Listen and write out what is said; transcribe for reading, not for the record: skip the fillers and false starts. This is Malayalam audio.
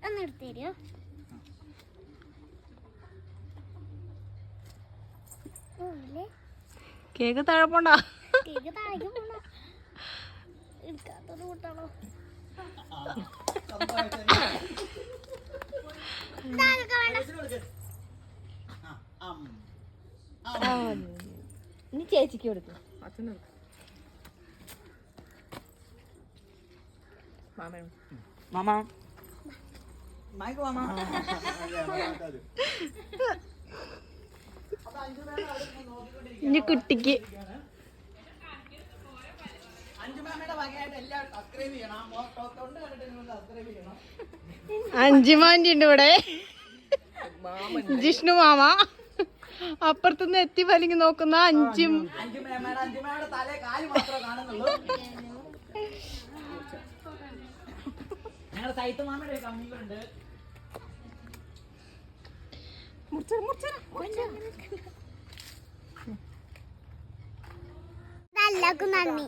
ഒന്നെടുത്തരോ? കേക്ക് താഴെ കേക്ക് താഴേക്ക് പോണ എടുക്കാത്തത് കൂട്ടാണോ? ഇനി ചേച്ചിക്ക് കൊടുക്കും. മാമ ഇനി കുട്ടിക്ക് അഞ്ചുമാൻ്റെ ഉണ്ട് ഇവിടെ. ജിഷ്ണു മാമ അപ്പുറത്തുനിന്ന് എത്തി വലിഞ്ഞു നോക്കുന്ന അഞ്ചും. എല്ലാവർക്കും നന്ദി.